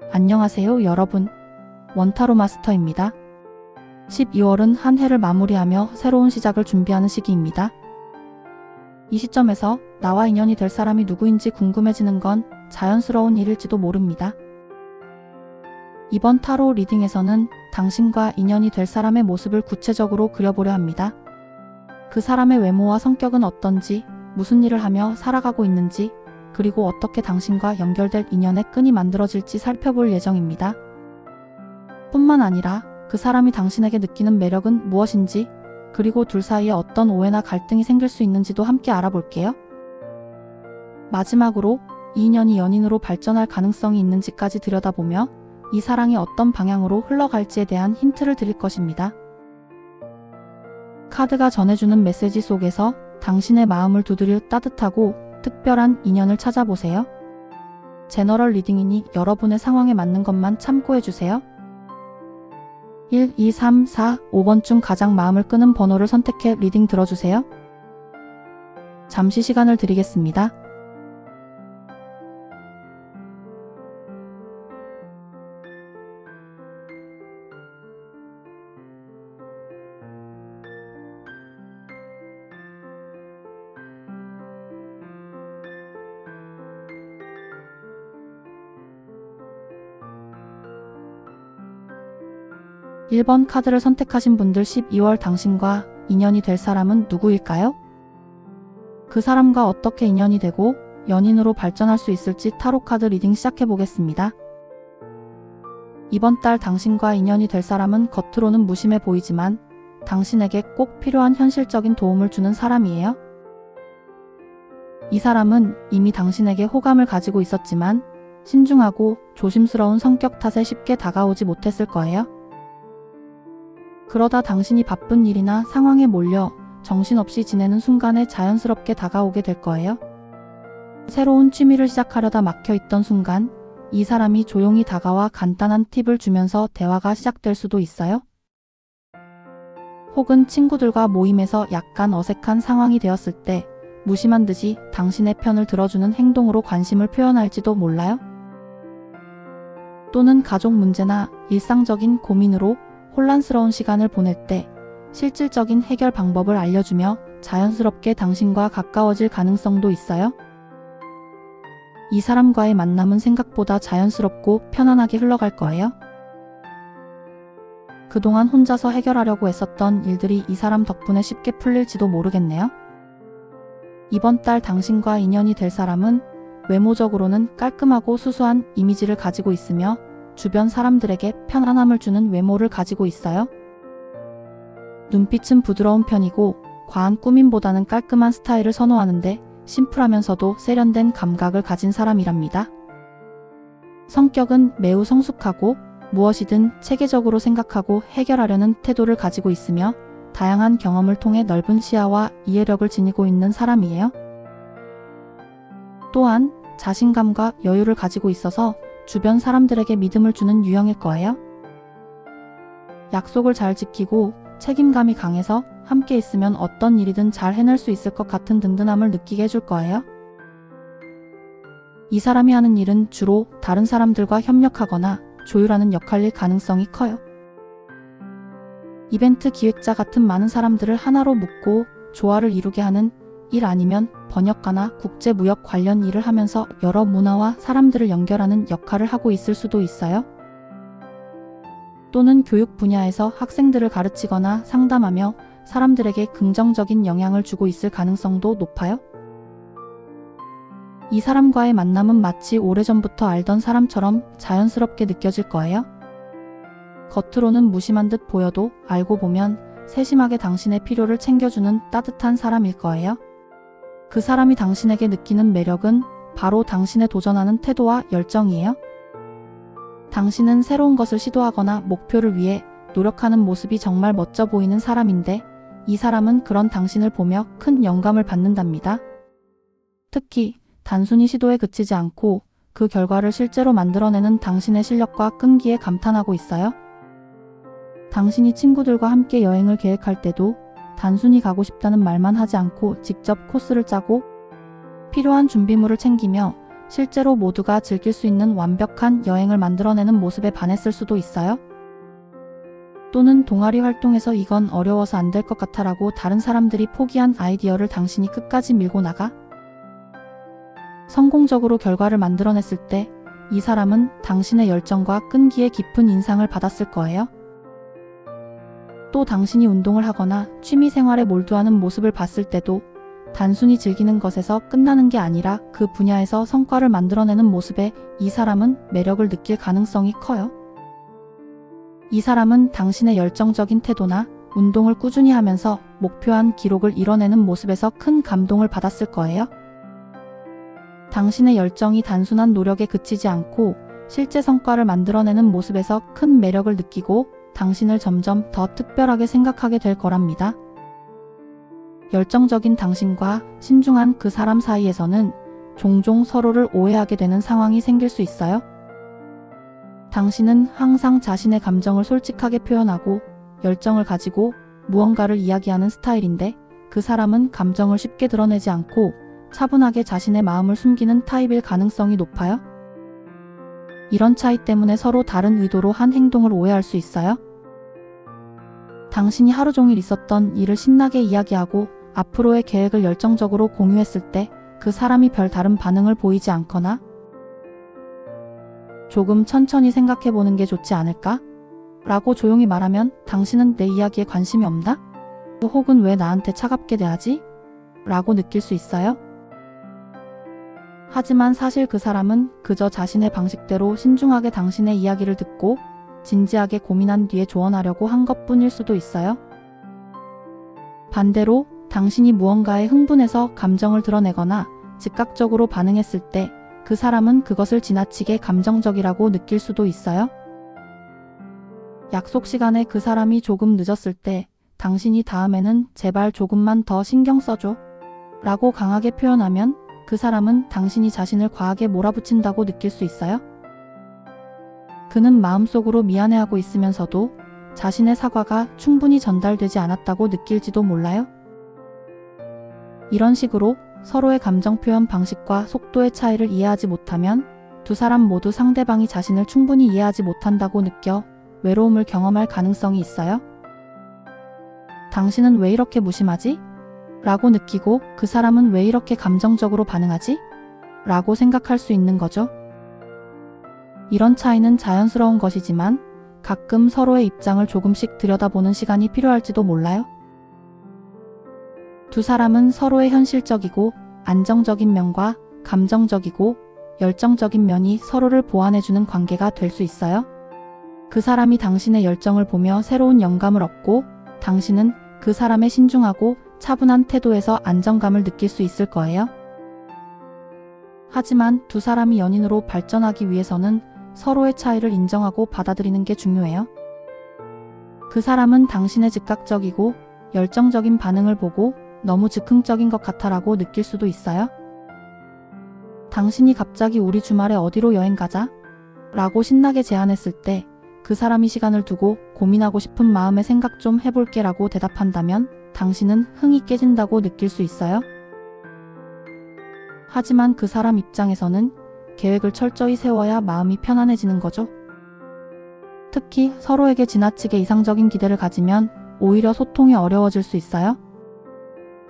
안녕하세요 여러분. 원타로 마스터입니다. 12월은 한 해를 마무리하며 새로운 시작을 준비하는 시기입니다. 이 시점에서 나와 인연이 될 사람이 누구인지 궁금해지는 건 자연스러운 일일지도 모릅니다. 이번 타로 리딩에서는 당신과 인연이 될 사람의 모습을 구체적으로 그려보려 합니다. 그 사람의 외모와 성격은 어떤지, 무슨 일을 하며 살아가고 있는지, 그리고 어떻게 당신과 연결될 인연의 끈이 만들어질지 살펴볼 예정입니다. 뿐만 아니라 그 사람이 당신에게 느끼는 매력은 무엇인지, 그리고 둘 사이에 어떤 오해나 갈등이 생길 수 있는지도 함께 알아볼게요. 마지막으로 이 인연이 연인으로 발전할 가능성이 있는지까지 들여다보며 이 사랑이 어떤 방향으로 흘러갈지에 대한 힌트를 드릴 것입니다. 카드가 전해주는 메시지 속에서 당신의 마음을 두드릴 따뜻하고 특별한 인연을 찾아보세요. 제너럴 리딩이니 여러분의 상황에 맞는 것만 참고해주세요. 1, 2, 3, 4, 5번 중 가장 마음을 끄는 번호를 선택해 리딩 들어주세요. 잠시 시간을 드리겠습니다. (1) 번 카드를 선택하신 분들 12월 당신과 인연이 될 사람은 누구일까요? 그 사람과 어떻게 인연이 되고 연인으로 발전할 수 있을지 타로 카드 리딩 시작해보겠습니다. 이번 달 당신과 인연이 될 사람은 겉으로는 무심해 보이지만 당신에게 꼭 필요한 현실적인 도움을 주는 사람이에요. 이 사람은 이미 당신에게 호감을 가지고 있었지만 신중하고 조심스러운 성격 탓에 쉽게 다가오지 못했을 거예요. 그러다 당신이 바쁜 일이나 상황에 몰려 정신없이 지내는 순간에 자연스럽게 다가오게 될 거예요. 새로운 취미를 시작하려다 막혀있던 순간 이 사람이 조용히 다가와 간단한 팁을 주면서 대화가 시작될 수도 있어요. 혹은 친구들과 모임에서 약간 어색한 상황이 되었을 때 무심한 듯이 당신의 편을 들어주는 행동으로 관심을 표현할지도 몰라요. 또는 가족 문제나 일상적인 고민으로 혼란스러운 시간을 보낼 때 실질적인 해결 방법을 알려주며 자연스럽게 당신과 가까워질 가능성도 있어요. 이 사람과의 만남은 생각보다 자연스럽고 편안하게 흘러갈 거예요. 그동안 혼자서 해결하려고 애썼던 일들이 이 사람 덕분에 쉽게 풀릴지도 모르겠네요. 이번 달 당신과 인연이 될 사람은 외모적으로는 깔끔하고 수수한 이미지를 가지고 있으며 주변 사람들에게 편안함을 주는 외모를 가지고 있어요. 눈빛은 부드러운 편이고 과한 꾸밈보다는 깔끔한 스타일을 선호하는데 심플하면서도 세련된 감각을 가진 사람이랍니다. 성격은 매우 성숙하고 무엇이든 체계적으로 생각하고 해결하려는 태도를 가지고 있으며 다양한 경험을 통해 넓은 시야와 이해력을 지니고 있는 사람이에요. 또한 자신감과 여유를 가지고 있어서 주변 사람들에게 믿음을 주는 유형일 거예요. 약속을 잘 지키고 책임감이 강해서 함께 있으면 어떤 일이든 잘 해낼 수 있을 것 같은 든든함을 느끼게 해줄 거예요. 이 사람이 하는 일은 주로 다른 사람들과 협력하거나 조율하는 역할일 가능성이 커요. 이벤트 기획자 같은 많은 사람들을 하나로 묶고 조화를 이루게 하는 일 아니면 번역가나 국제무역 관련 일을 하면서 여러 문화와 사람들을 연결하는 역할을 하고 있을 수도 있어요. 또는 교육 분야에서 학생들을 가르치거나 상담하며 사람들에게 긍정적인 영향을 주고 있을 가능성도 높아요. 이 사람과의 만남은 마치 오래전부터 알던 사람처럼 자연스럽게 느껴질 거예요. 겉으로는 무심한 듯 보여도 알고 보면 세심하게 당신의 필요를 챙겨주는 따뜻한 사람일 거예요. 그 사람이 당신에게 느끼는 매력은 바로 당신의 도전하는 태도와 열정이에요. 당신은 새로운 것을 시도하거나 목표를 위해 노력하는 모습이 정말 멋져 보이는 사람인데 이 사람은 그런 당신을 보며 큰 영감을 받는답니다. 특히 단순히 시도에 그치지 않고 그 결과를 실제로 만들어내는 당신의 실력과 끈기에 감탄하고 있어요. 당신이 친구들과 함께 여행을 계획할 때도 단순히 가고 싶다는 말만 하지 않고 직접 코스를 짜고 필요한 준비물을 챙기며 실제로 모두가 즐길 수 있는 완벽한 여행을 만들어내는 모습에 반했을 수도 있어요. 또는 동아리 활동에서 이건 어려워서 안 될 것 같아라고 다른 사람들이 포기한 아이디어를 당신이 끝까지 밀고 나가 성공적으로 결과를 만들어냈을 때 이 사람은 당신의 열정과 끈기에 깊은 인상을 받았을 거예요. 또 당신이 운동을 하거나 취미 생활에 몰두하는 모습을 봤을 때도 단순히 즐기는 것에서 끝나는 게 아니라 그 분야에서 성과를 만들어내는 모습에 이 사람은 매력을 느낄 가능성이 커요. 이 사람은 당신의 열정적인 태도나 운동을 꾸준히 하면서 목표한 기록을 이뤄내는 모습에서 큰 감동을 받았을 거예요. 당신의 열정이 단순한 노력에 그치지 않고 실제 성과를 만들어내는 모습에서 큰 매력을 느끼고 당신을 점점 더 특별하게 생각하게 될 거랍니다. 열정적인 당신과 신중한 그 사람 사이에서는 종종 서로를 오해하게 되는 상황이 생길 수 있어요. 당신은 항상 자신의 감정을 솔직하게 표현하고 열정을 가지고 무언가를 이야기하는 스타일인데 그 사람은 감정을 쉽게 드러내지 않고 차분하게 자신의 마음을 숨기는 타입일 가능성이 높아요. 이런 차이 때문에 서로 다른 의도로 한 행동을 오해할 수 있어요. 당신이 하루 종일 있었던 일을 신나게 이야기하고 앞으로의 계획을 열정적으로 공유했을 때 그 사람이 별 다른 반응을 보이지 않거나 조금 천천히 생각해보는 게 좋지 않을까? 라고 조용히 말하면 당신은 내 이야기에 관심이 없나? 혹은 왜 나한테 차갑게 대하지? 라고 느낄 수 있어요. 하지만 사실 그 사람은 그저 자신의 방식대로 신중하게 당신의 이야기를 듣고 진지하게 고민한 뒤에 조언하려고 한 것뿐일 수도 있어요. 반대로 당신이 무언가에 흥분해서 감정을 드러내거나 즉각적으로 반응했을 때 그 사람은 그것을 지나치게 감정적이라고 느낄 수도 있어요. 약속 시간에 그 사람이 조금 늦었을 때 당신이 다음에는 제발 조금만 더 신경 써줘 라고 강하게 표현하면 그 사람은 당신이 자신을 과하게 몰아붙인다고 느낄 수 있어요. 그는 마음속으로 미안해하고 있으면서도 자신의 사과가 충분히 전달되지 않았다고 느낄지도 몰라요. 이런 식으로 서로의 감정 표현 방식과 속도의 차이를 이해하지 못하면 두 사람 모두 상대방이 자신을 충분히 이해하지 못한다고 느껴 외로움을 경험할 가능성이 있어요. 당신은 왜 이렇게 무심하지? 라고 느끼고 그 사람은 왜 이렇게 감정적으로 반응하지? 라고 생각할 수 있는 거죠. 이런 차이는 자연스러운 것이지만 가끔 서로의 입장을 조금씩 들여다보는 시간이 필요할지도 몰라요. 두 사람은 서로의 현실적이고 안정적인 면과 감정적이고 열정적인 면이 서로를 보완해주는 관계가 될 수 있어요. 그 사람이 당신의 열정을 보며 새로운 영감을 얻고 당신은 그 사람의 신중하고 차분한 태도에서 안정감을 느낄 수 있을 거예요. 하지만 두 사람이 연인으로 발전하기 위해서는 서로의 차이를 인정하고 받아들이는 게 중요해요. 그 사람은 당신의 즉각적이고 열정적인 반응을 보고 너무 즉흥적인 것 같아라고 느낄 수도 있어요. 당신이 갑자기 우리 주말에 어디로 여행 가자? 라고 신나게 제안했을 때 그 사람이 시간을 두고 고민하고 싶은 마음에 생각 좀 해볼게 라고 대답한다면 당신은 흥이 깨진다고 느낄 수 있어요. 하지만 그 사람 입장에서는 계획을 철저히 세워야 마음이 편안해지는 거죠. 특히 서로에게 지나치게 이상적인 기대를 가지면 오히려 소통이 어려워질 수 있어요.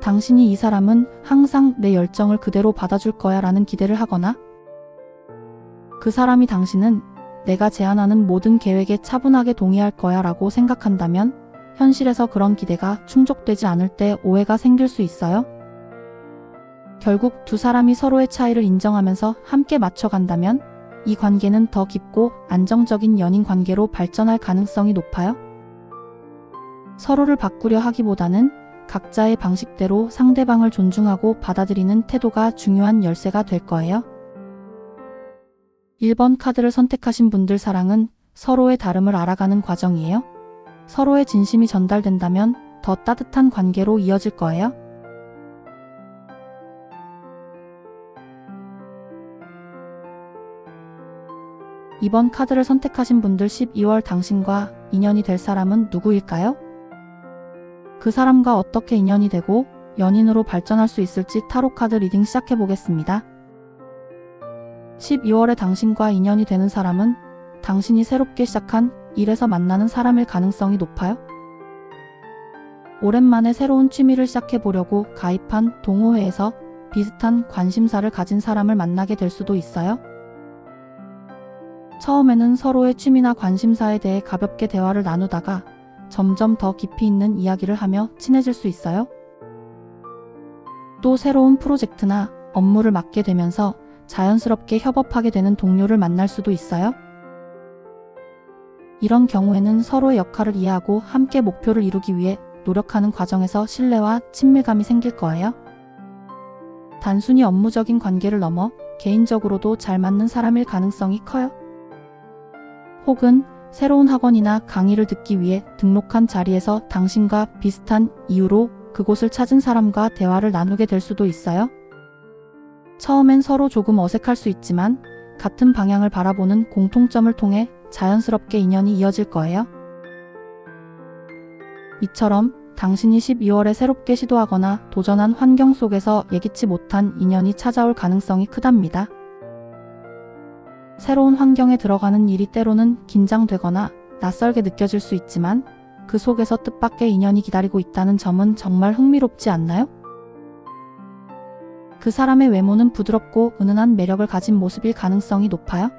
당신이 이 사람은 항상 내 열정을 그대로 받아줄 거야 라는 기대를 하거나 그 사람이 당신은 내가 제안하는 모든 계획에 차분하게 동의할 거야 라고 생각한다면 현실에서 그런 기대가 충족되지 않을 때 오해가 생길 수 있어요. 결국 두 사람이 서로의 차이를 인정하면서 함께 맞춰간다면 이 관계는 더 깊고 안정적인 연인 관계로 발전할 가능성이 높아요. 서로를 바꾸려 하기보다는 각자의 방식대로 상대방을 존중하고 받아들이는 태도가 중요한 열쇠가 될 거예요. 1번 카드를 선택하신 분들 사랑은 서로의 다름을 알아가는 과정이에요. 서로의 진심이 전달된다면 더 따뜻한 관계로 이어질 거예요. 2번 카드를 선택하신 분들 12월 당신과 인연이 될 사람은 누구일까요? 그 사람과 어떻게 인연이 되고 연인으로 발전할 수 있을지 타로 카드 리딩 시작해 보겠습니다. 12월에 당신과 인연이 되는 사람은 당신이 새롭게 시작한 일에서 만나는 사람일 가능성이 높아요. 오랜만에 새로운 취미를 시작해보려고 가입한 동호회에서 비슷한 관심사를 가진 사람을 만나게 될 수도 있어요. 처음에는 서로의 취미나 관심사에 대해 가볍게 대화를 나누다가 점점 더 깊이 있는 이야기를 하며 친해질 수 있어요. 또 새로운 프로젝트나 업무를 맡게 되면서 자연스럽게 협업하게 되는 동료를 만날 수도 있어요. 이런 경우에는 서로의 역할을 이해하고 함께 목표를 이루기 위해 노력하는 과정에서 신뢰와 친밀감이 생길 거예요. 단순히 업무적인 관계를 넘어 개인적으로도 잘 맞는 사람일 가능성이 커요. 혹은 새로운 학원이나 강의를 듣기 위해 등록한 자리에서 당신과 비슷한 이유로 그곳을 찾은 사람과 대화를 나누게 될 수도 있어요. 처음엔 서로 조금 어색할 수 있지만 같은 방향을 바라보는 공통점을 통해 자연스럽게 인연이 이어질 거예요. 이처럼 당신이 12월에 새롭게 시도하거나 도전한 환경 속에서 예기치 못한 인연이 찾아올 가능성이 크답니다. 새로운 환경에 들어가는 일이 때로는 긴장되거나 낯설게 느껴질 수 있지만 그 속에서 뜻밖의 인연이 기다리고 있다는 점은 정말 흥미롭지 않나요? 그 사람의 외모는 부드럽고 은은한 매력을 가진 모습일 가능성이 높아요.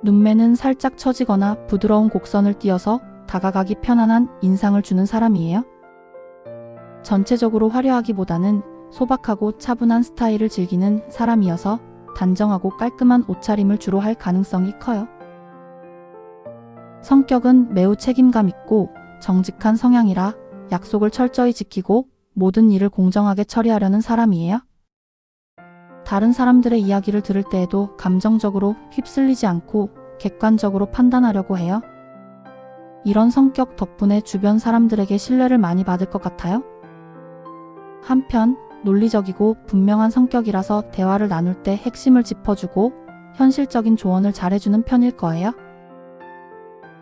눈매는 살짝 처지거나 부드러운 곡선을 띄어서 다가가기 편안한 인상을 주는 사람이에요. 전체적으로 화려하기보다는 소박하고 차분한 스타일을 즐기는 사람이어서 단정하고 깔끔한 옷차림을 주로 할 가능성이 커요. 성격은 매우 책임감 있고 정직한 성향이라 약속을 철저히 지키고 모든 일을 공정하게 처리하려는 사람이에요. 다른 사람들의 이야기를 들을 때에도 감정적으로 휩쓸리지 않고 객관적으로 판단하려고 해요. 이런 성격 덕분에 주변 사람들에게 신뢰를 많이 받을 것 같아요. 한편 논리적이고 분명한 성격이라서 대화를 나눌 때 핵심을 짚어주고 현실적인 조언을 잘해주는 편일 거예요.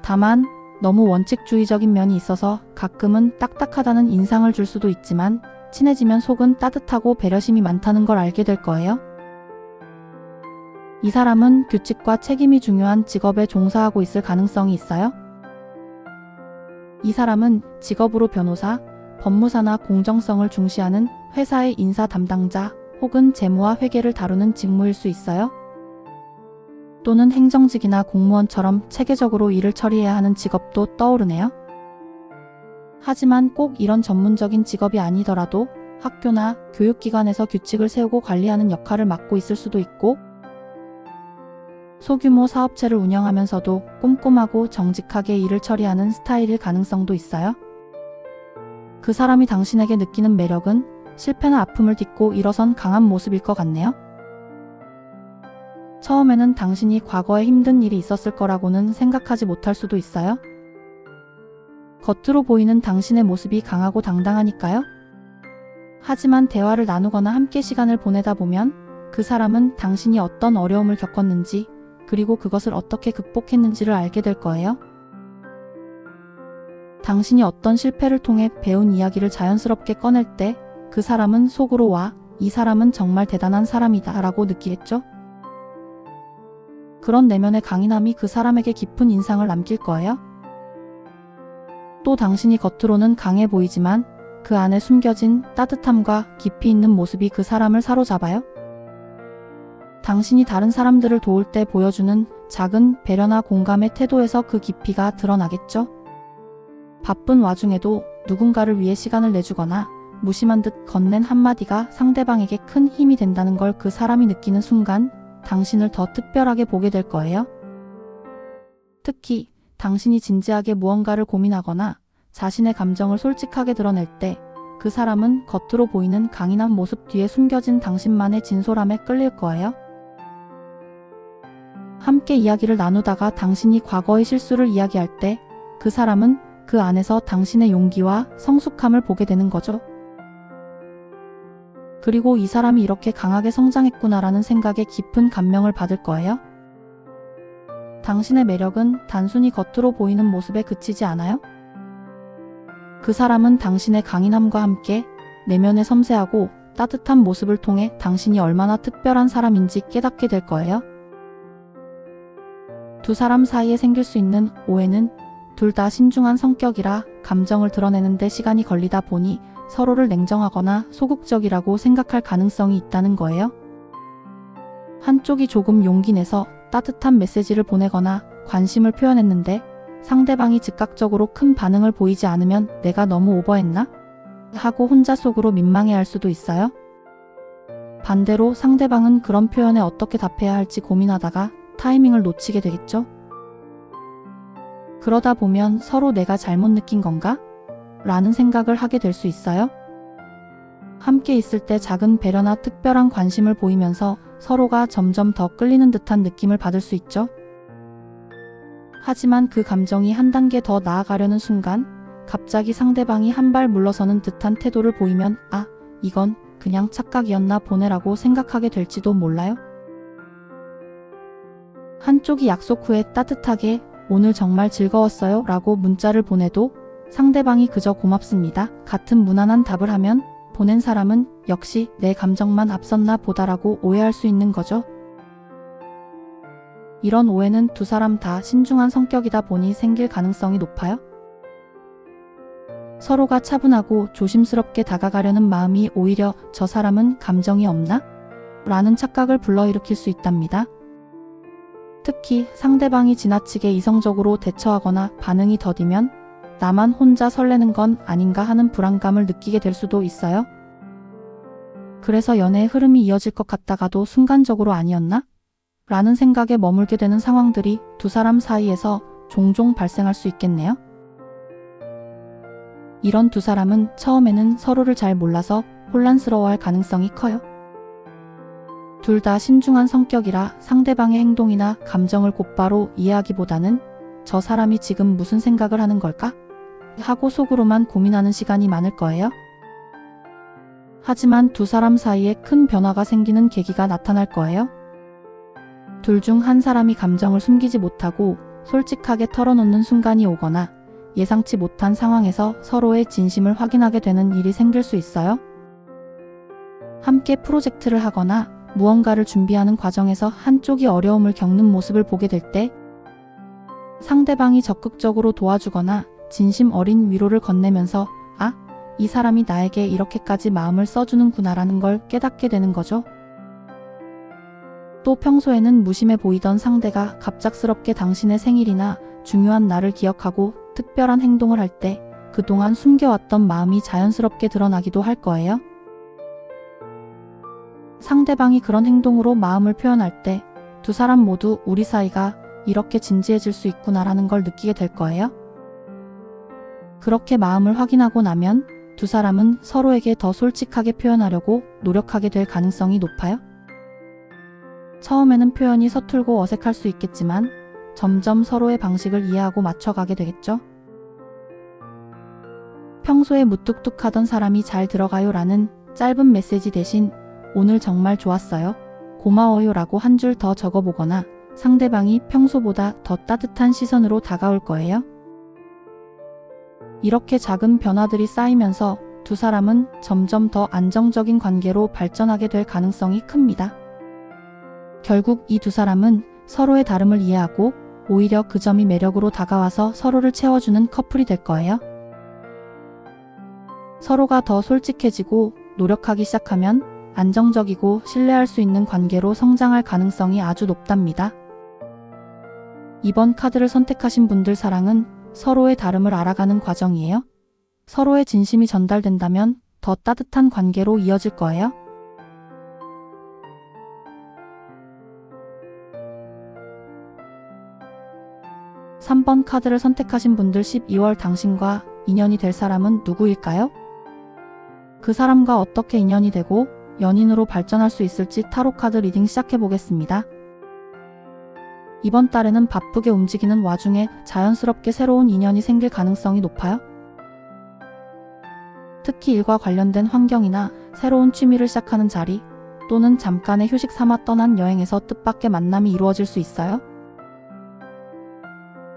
다만 너무 원칙주의적인 면이 있어서 가끔은 딱딱하다는 인상을 줄 수도 있지만 친해지면 속은 따뜻하고 배려심이 많다는 걸 알게 될 거예요. 이 사람은 규칙과 책임이 중요한 직업에 종사하고 있을 가능성이 있어요. 이 사람은 직업으로 변호사, 법무사나 공정성을 중시하는 회사의 인사 담당자 혹은 재무와 회계를 다루는 직무일 수 있어요. 또는 행정직이나 공무원처럼 체계적으로 일을 처리해야 하는 직업도 떠오르네요. 하지만 꼭 이런 전문적인 직업이 아니더라도 학교나 교육기관에서 규칙을 세우고 관리하는 역할을 맡고 있을 수도 있고 소규모 사업체를 운영하면서도 꼼꼼하고 정직하게 일을 처리하는 스타일일 가능성도 있어요. 그 사람이 당신에게 느끼는 매력은 실패나 아픔을 딛고 일어선 강한 모습일 것 같네요. 처음에는 당신이 과거에 힘든 일이 있었을 거라고는 생각하지 못할 수도 있어요. 겉으로 보이는 당신의 모습이 강하고 당당하니까요. 하지만 대화를 나누거나 함께 시간을 보내다 보면 그 사람은 당신이 어떤 어려움을 겪었는지 그리고 그것을 어떻게 극복했는지를 알게 될 거예요. 당신이 어떤 실패를 통해 배운 이야기를 자연스럽게 꺼낼 때 그 사람은 속으로 와, 이 사람은 정말 대단한 사람이다 라고 느끼겠죠? 그런 내면의 강인함이 그 사람에게 깊은 인상을 남길 거예요. 또 당신이 겉으로는 강해 보이지만 그 안에 숨겨진 따뜻함과 깊이 있는 모습이 그 사람을 사로잡아요. 당신이 다른 사람들을 도울 때 보여주는 작은 배려나 공감의 태도에서 그 깊이가 드러나겠죠. 바쁜 와중에도 누군가를 위해 시간을 내주거나 무심한 듯 건넨 한마디가 상대방에게 큰 힘이 된다는 걸 그 사람이 느끼는 순간 당신을 더 특별하게 보게 될 거예요. 특히 당신이 진지하게 무언가를 고민하거나 자신의 감정을 솔직하게 드러낼 때 그 사람은 겉으로 보이는 강인한 모습 뒤에 숨겨진 당신만의 진솔함에 끌릴 거예요. 함께 이야기를 나누다가 당신이 과거의 실수를 이야기할 때 그 사람은 그 안에서 당신의 용기와 성숙함을 보게 되는 거죠. 그리고 이 사람이 이렇게 강하게 성장했구나라는 생각에 깊은 감명을 받을 거예요. 당신의 매력은 단순히 겉으로 보이는 모습에 그치지 않아요? 그 사람은 당신의 강인함과 함께 내면의 섬세하고 따뜻한 모습을 통해 당신이 얼마나 특별한 사람인지 깨닫게 될 거예요. 두 사람 사이에 생길 수 있는 오해는 둘 다 신중한 성격이라 감정을 드러내는데 시간이 걸리다 보니 서로를 냉정하거나 소극적이라고 생각할 가능성이 있다는 거예요. 한쪽이 조금 용기 내서 따뜻한 메시지를 보내거나 관심을 표현했는데 상대방이 즉각적으로 큰 반응을 보이지 않으면 내가 너무 오버했나? 하고 혼자 속으로 민망해할 수도 있어요. 반대로 상대방은 그런 표현에 어떻게 답해야 할지 고민하다가 타이밍을 놓치게 되겠죠. 그러다 보면 서로 내가 잘못 느낀 건가? 라는 생각을 하게 될 수 있어요. 함께 있을 때 작은 배려나 특별한 관심을 보이면서 서로가 점점 더 끌리는 듯한 느낌을 받을 수 있죠. 하지만 그 감정이 한 단계 더 나아가려는 순간 갑자기 상대방이 한 발 물러서는 듯한 태도를 보이면 아, 이건 그냥 착각이었나 보네라고 생각하게 될지도 몰라요. 한쪽이 약속 후에 따뜻하게 오늘 정말 즐거웠어요 라고 문자를 보내도 상대방이 그저 고맙습니다 같은 무난한 답을 하면 보낸 사람은 역시 내 감정만 앞섰나 보다라고 오해할 수 있는 거죠. 이런 오해는 두 사람 다 신중한 성격이다 보니 생길 가능성이 높아요. 서로가 차분하고 조심스럽게 다가가려는 마음이 오히려 저 사람은 감정이 없나? 라는 착각을 불러일으킬 수 있답니다. 특히 상대방이 지나치게 이성적으로 대처하거나 반응이 더디면 나만 혼자 설레는 건 아닌가 하는 불안감을 느끼게 될 수도 있어요. 그래서 연애의 흐름이 이어질 것 같다가도 순간적으로 아니었나? 라는 생각에 머물게 되는 상황들이 두 사람 사이에서 종종 발생할 수 있겠네요. 이런 두 사람은 처음에는 서로를 잘 몰라서 혼란스러워할 가능성이 커요. 둘 다 신중한 성격이라 상대방의 행동이나 감정을 곧바로 이해하기보다는 저 사람이 지금 무슨 생각을 하는 걸까? 하고 속으로만 고민하는 시간이 많을 거예요. 하지만 두 사람 사이에 큰 변화가 생기는 계기가 나타날 거예요. 둘 중 한 사람이 감정을 숨기지 못하고 솔직하게 털어놓는 순간이 오거나 예상치 못한 상황에서 서로의 진심을 확인하게 되는 일이 생길 수 있어요. 함께 프로젝트를 하거나 무언가를 준비하는 과정에서 한쪽이 어려움을 겪는 모습을 보게 될 때 상대방이 적극적으로 도와주거나 진심 어린 위로를 건네면서 아, 이 사람이 나에게 이렇게까지 마음을 써주는구나라는 걸 깨닫게 되는 거죠. 또 평소에는 무심해 보이던 상대가 갑작스럽게 당신의 생일이나 중요한 날을 기억하고 특별한 행동을 할 때 그동안 숨겨왔던 마음이 자연스럽게 드러나기도 할 거예요. 상대방이 그런 행동으로 마음을 표현할 때 두 사람 모두 우리 사이가 이렇게 진지해질 수 있구나라는 걸 느끼게 될 거예요. 그렇게 마음을 확인하고 나면 두 사람은 서로에게 더 솔직하게 표현하려고 노력하게 될 가능성이 높아요. 처음에는 표현이 서툴고 어색할 수 있겠지만 점점 서로의 방식을 이해하고 맞춰가게 되겠죠. 평소에 무뚝뚝하던 사람이 잘 들어가요 라는 짧은 메시지 대신 오늘 정말 좋았어요, 고마워요 라고 한 줄 더 적어보거나 상대방이 평소보다 더 따뜻한 시선으로 다가올 거예요. 이렇게 작은 변화들이 쌓이면서 두 사람은 점점 더 안정적인 관계로 발전하게 될 가능성이 큽니다. 결국 이 두 사람은 서로의 다름을 이해하고 오히려 그 점이 매력으로 다가와서 서로를 채워주는 커플이 될 거예요. 서로가 더 솔직해지고 노력하기 시작하면 안정적이고 신뢰할 수 있는 관계로 성장할 가능성이 아주 높답니다. 이번 카드를 선택하신 분들 사랑은 서로의 다름을 알아가는 과정이에요. 서로의 진심이 전달된다면 더 따뜻한 관계로 이어질 거예요. (3번) 카드를 선택하신 분들 12월 당신과 인연이 될 사람은 누구일까요? 그 사람과 어떻게 인연이 되고 연인으로 발전할 수 있을지 타로 카드 리딩 시작해 보겠습니다. 이번 달에는 바쁘게 움직이는 와중에 자연스럽게 새로운 인연이 생길 가능성이 높아요. 특히 일과 관련된 환경이나 새로운 취미를 시작하는 자리 또는 잠깐의 휴식 삼아 떠난 여행에서 뜻밖의 만남이 이루어질 수 있어요.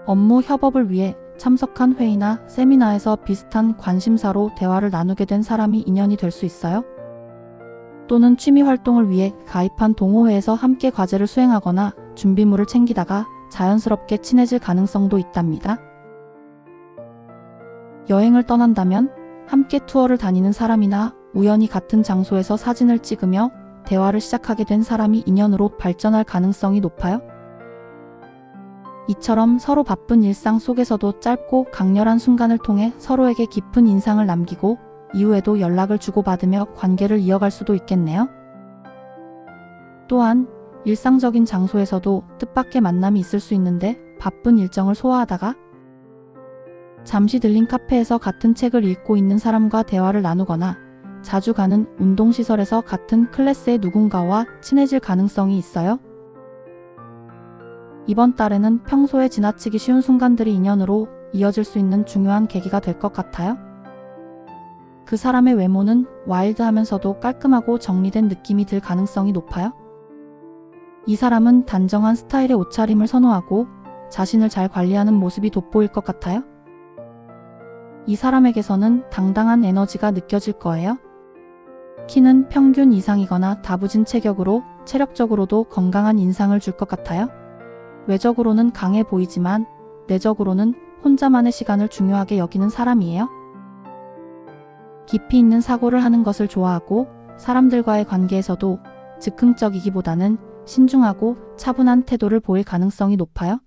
업무 협업을 위해 참석한 회의나 세미나에서 비슷한 관심사로 대화를 나누게 된 사람이 인연이 될 수 있어요. 또는 취미 활동을 위해 가입한 동호회에서 함께 과제를 수행하거나 준비물을 챙기다가 자연스럽게 친해질 가능성도 있답니다. 여행을 떠난다면 함께 투어를 다니는 사람이나 우연히 같은 장소에서 사진을 찍으며 대화를 시작하게 된 사람이 인연으로 발전할 가능성이 높아요. 이처럼 서로 바쁜 일상 속에서도 짧고 강렬한 순간을 통해 서로에게 깊은 인상을 남기고 이후에도 연락을 주고받으며 관계를 이어갈 수도 있겠네요. 또한 일상적인 장소에서도 뜻밖의 만남이 있을 수 있는데 바쁜 일정을 소화하다가 잠시 들린 카페에서 같은 책을 읽고 있는 사람과 대화를 나누거나 자주 가는 운동시설에서 같은 클래스의 누군가와 친해질 가능성이 있어요. 이번 달에는 평소에 지나치기 쉬운 순간들이 인연으로 이어질 수 있는 중요한 계기가 될 것 같아요. 그 사람의 외모는 와일드하면서도 깔끔하고 정리된 느낌이 들 가능성이 높아요. 이 사람은 단정한 스타일의 옷차림을 선호하고 자신을 잘 관리하는 모습이 돋보일 것 같아요. 이 사람에게서는 당당한 에너지가 느껴질 거예요. 키는 평균 이상이거나 다부진 체격으로 체력적으로도 건강한 인상을 줄 것 같아요. 외적으로는 강해 보이지만 내적으로는 혼자만의 시간을 중요하게 여기는 사람이에요. 깊이 있는 사고를 하는 것을 좋아하고 사람들과의 관계에서도 즉흥적이기보다는 신중하고 차분한 태도를 보일 가능성이 높아요.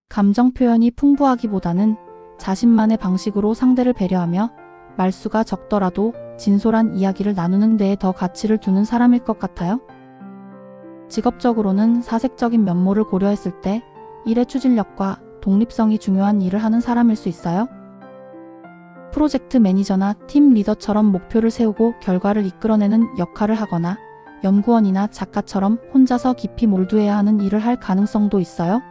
감정 표현이 풍부하기보다는 자신만의 방식으로 상대를 배려하며 말수가 적더라도 진솔한 이야기를 나누는 데에 더 가치를 두는 사람일 것 같아요. 직업적으로는 사색적인 면모를 고려했을 때 일의 추진력과 독립성이 중요한 일을 하는 사람일 수 있어요. 프로젝트 매니저나 팀 리더처럼 목표를 세우고 결과를 이끌어내는 역할을 하거나 연구원이나 작가처럼 혼자서 깊이 몰두해야 하는 일을 할 가능성도 있어요.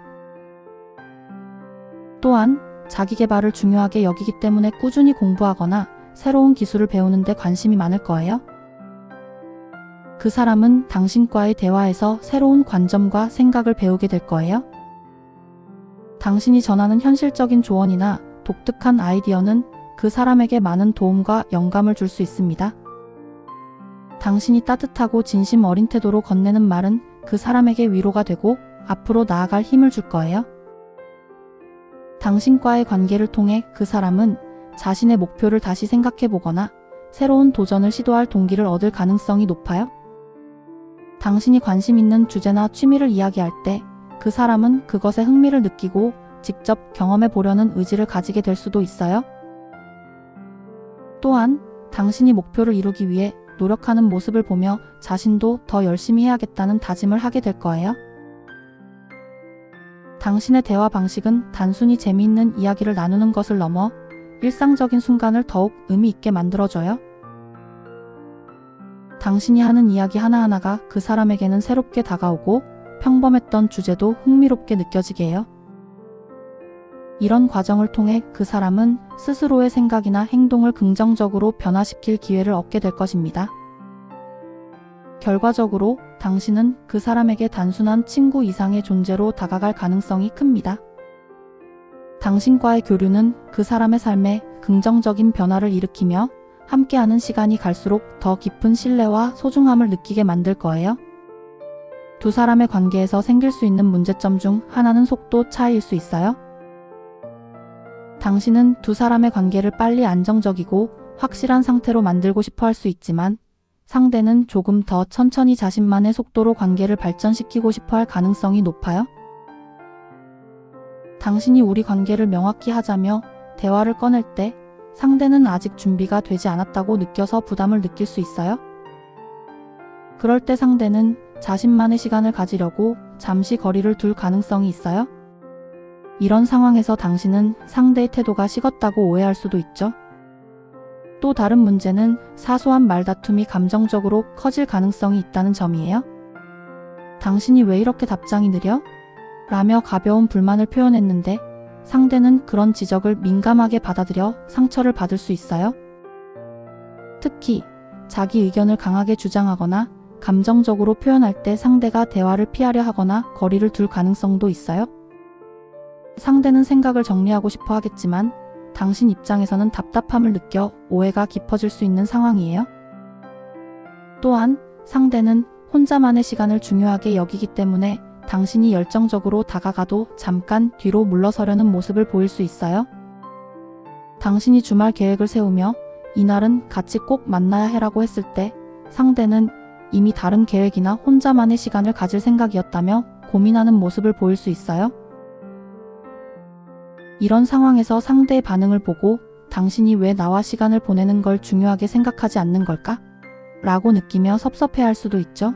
또한 자기 개발을 중요하게 여기기 때문에 꾸준히 공부하거나 새로운 기술을 배우는 데 관심이 많을 거예요. 그 사람은 당신과의 대화에서 새로운 관점과 생각을 배우게 될 거예요. 당신이 전하는 현실적인 조언이나 독특한 아이디어는 그 사람에게 많은 도움과 영감을 줄 수 있습니다. 당신이 따뜻하고 진심 어린 태도로 건네는 말은 그 사람에게 위로가 되고 앞으로 나아갈 힘을 줄 거예요. 당신과의 관계를 통해 그 사람은 자신의 목표를 다시 생각해 보거나 새로운 도전을 시도할 동기를 얻을 가능성이 높아요. 당신이 관심 있는 주제나 취미를 이야기할 때 그 사람은 그것에 흥미를 느끼고 직접 경험해 보려는 의지를 가지게 될 수도 있어요. 또한 당신이 목표를 이루기 위해 노력하는 모습을 보며 자신도 더 열심히 해야겠다는 다짐을 하게 될 거예요. 당신의 대화 방식은 단순히 재미있는 이야기를 나누는 것을 넘어 일상적인 순간을 더욱 의미 있게 만들어줘요. 당신이 하는 이야기 하나하나가 그 사람에게는 새롭게 다가오고 평범했던 주제도 흥미롭게 느껴지게 해요. 이런 과정을 통해 그 사람은 스스로의 생각이나 행동을 긍정적으로 변화시킬 기회를 얻게 될 것입니다. 결과적으로 당신은 그 사람에게 단순한 친구 이상의 존재로 다가갈 가능성이 큽니다. 당신과의 교류는 그 사람의 삶에 긍정적인 변화를 일으키며 함께하는 시간이 갈수록 더 깊은 신뢰와 소중함을 느끼게 만들 거예요. 두 사람의 관계에서 생길 수 있는 문제점 중 하나는 속도 차이일 수 있어요. 당신은 두 사람의 관계를 빨리 안정적이고 확실한 상태로 만들고 싶어 할 수 있지만 상대는 조금 더 천천히 자신만의 속도로 관계를 발전시키고 싶어 할 가능성이 높아요. 당신이 우리 관계를 명확히 하자며 대화를 꺼낼 때 상대는 아직 준비가 되지 않았다고 느껴서 부담을 느낄 수 있어요. 그럴 때 상대는 자신만의 시간을 가지려고 잠시 거리를 둘 가능성이 있어요. 이런 상황에서 당신은 상대의 태도가 식었다고 오해할 수도 있죠. 또 다른 문제는 사소한 말다툼이 감정적으로 커질 가능성이 있다는 점이에요. 당신이 왜 이렇게 답장이 느려? 라며 가벼운 불만을 표현했는데 상대는 그런 지적을 민감하게 받아들여 상처를 받을 수 있어요. 특히 자기 의견을 강하게 주장하거나 감정적으로 표현할 때 상대가 대화를 피하려 하거나 거리를 둘 가능성도 있어요. 상대는 생각을 정리하고 싶어 하겠지만 당신 입장에서는 답답함을 느껴 오해가 깊어질 수 있는 상황이에요. 또한 상대는 혼자만의 시간을 중요하게 여기기 때문에 당신이 열정적으로 다가가도 잠깐 뒤로 물러서려는 모습을 보일 수 있어요. 당신이 주말 계획을 세우며 이날은 같이 꼭 만나야 해라고 했을 때 상대는 이미 다른 계획이나 혼자만의 시간을 가질 생각이었다며 고민하는 모습을 보일 수 있어요. 이런 상황에서 상대의 반응을 보고 당신이 왜 나와 시간을 보내는 걸 중요하게 생각하지 않는 걸까? 라고 느끼며 섭섭해할 수도 있죠.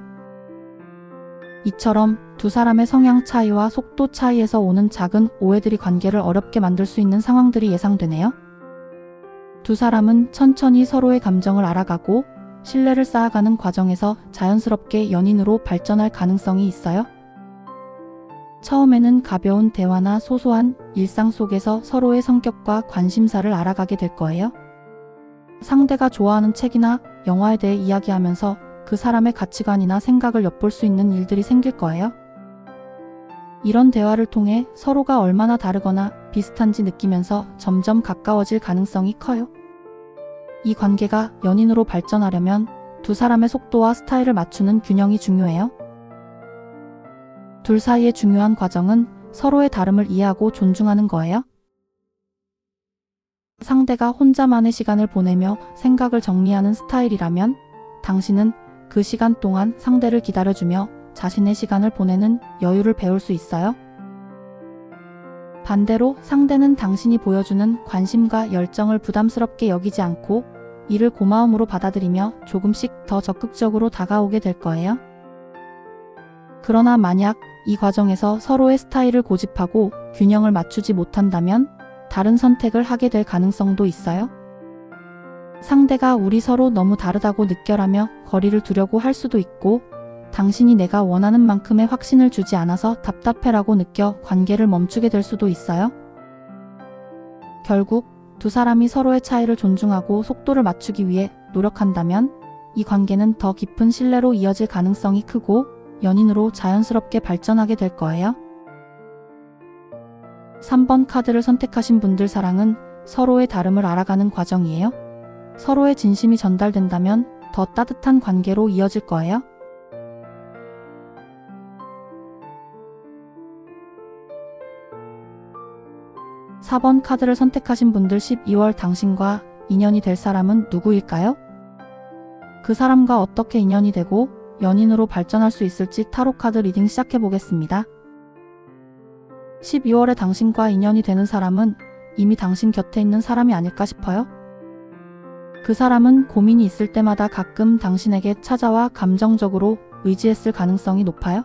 이처럼 두 사람의 성향 차이와 속도 차이에서 오는 작은 오해들이 관계를 어렵게 만들 수 있는 상황들이 예상되네요. 두 사람은 천천히 서로의 감정을 알아가고 신뢰를 쌓아가는 과정에서 자연스럽게 연인으로 발전할 가능성이 있어요. 처음에는 가벼운 대화나 소소한 일상 속에서 서로의 성격과 관심사를 알아가게 될 거예요. 상대가 좋아하는 책이나 영화에 대해 이야기하면서 그 사람의 가치관이나 생각을 엿볼 수 있는 일들이 생길 거예요. 이런 대화를 통해 서로가 얼마나 다르거나 비슷한지 느끼면서 점점 가까워질 가능성이 커요. 이 관계가 연인으로 발전하려면 두 사람의 속도와 스타일을 맞추는 균형이 중요해요. 둘 사이의 중요한 과정은 서로의 다름을 이해하고 존중하는 거예요. 상대가 혼자만의 시간을 보내며 생각을 정리하는 스타일이라면 당신은 그 시간 동안 상대를 기다려주며 자신의 시간을 보내는 여유를 배울 수 있어요. 반대로 상대는 당신이 보여주는 관심과 열정을 부담스럽게 여기지 않고 이를 고마움으로 받아들이며 조금씩 더 적극적으로 다가오게 될 거예요. 그러나 만약 이 과정에서 서로의 스타일을 고집하고 균형을 맞추지 못한다면 다른 선택을 하게 될 가능성도 있어요. 상대가 우리 서로 너무 다르다고 느껴라며 거리를 두려고 할 수도 있고 당신이 내가 원하는 만큼의 확신을 주지 않아서 답답해라고 느껴 관계를 멈추게 될 수도 있어요. 결국 두 사람이 서로의 차이를 존중하고 속도를 맞추기 위해 노력한다면 이 관계는 더 깊은 신뢰로 이어질 가능성이 크고 연인으로 자연스럽게 발전하게 될 거예요. 3번 카드를 선택하신 분들 사랑은 서로의 다름을 알아가는 과정이에요. 서로의 진심이 전달된다면 더 따뜻한 관계로 이어질 거예요. (4번) 카드를 선택하신 분들 12월 당신과 인연이 될 사람은 누구일까요? 그 사람과 어떻게 인연이 되고 연인으로 발전할 수 있을지 타로 카드 리딩 시작해 보겠습니다. 12월에 당신과 인연이 되는 사람은 이미 당신 곁에 있는 사람이 아닐까 싶어요. 그 사람은 고민이 있을 때마다 가끔 당신에게 찾아와 감정적으로 의지했을 가능성이 높아요.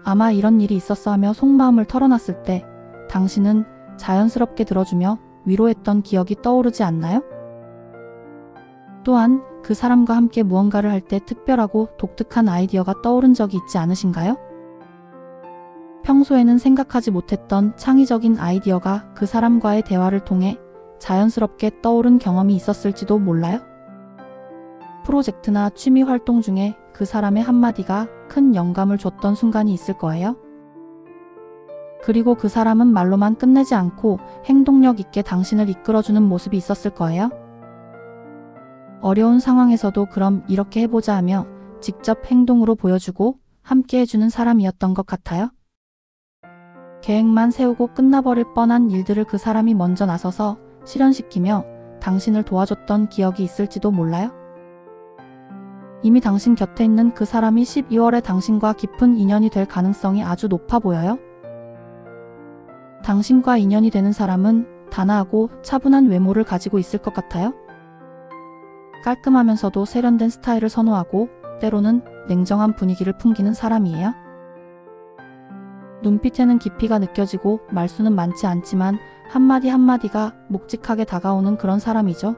아마 이런 일이 있었어 하며 속마음을 털어놨을 때 당신은 자연스럽게 들어주며 위로했던 기억이 떠오르지 않나요? 또한 그 사람과 함께 무언가를 할 때 특별하고 독특한 아이디어가 떠오른 적이 있지 않으신가요? 평소에는 생각하지 못했던 창의적인 아이디어가 그 사람과의 대화를 통해 자연스럽게 떠오른 경험이 있었을지도 몰라요. 프로젝트나 취미 활동 중에 그 사람의 한마디가 큰 영감을 줬던 순간이 있을 거예요. 그리고 그 사람은 말로만 끝내지 않고 행동력 있게 당신을 이끌어주는 모습이 있었을 거예요. 어려운 상황에서도 그럼 이렇게 해보자 하며 직접 행동으로 보여주고 함께 해주는 사람이었던 것 같아요. 계획만 세우고 끝나버릴 뻔한 일들을 그 사람이 먼저 나서서 실현시키며 당신을 도와줬던 기억이 있을지도 몰라요. 이미 당신 곁에 있는 그 사람이 12월에 당신과 깊은 인연이 될 가능성이 아주 높아 보여요. 당신과 인연이 되는 사람은 단아하고 차분한 외모를 가지고 있을 것 같아요. 깔끔하면서도 세련된 스타일을 선호하고 때로는 냉정한 분위기를 풍기는 사람이에요. 눈빛에는 깊이가 느껴지고 말수는 많지 않지만 한마디 한마디가 묵직하게 다가오는 그런 사람이죠.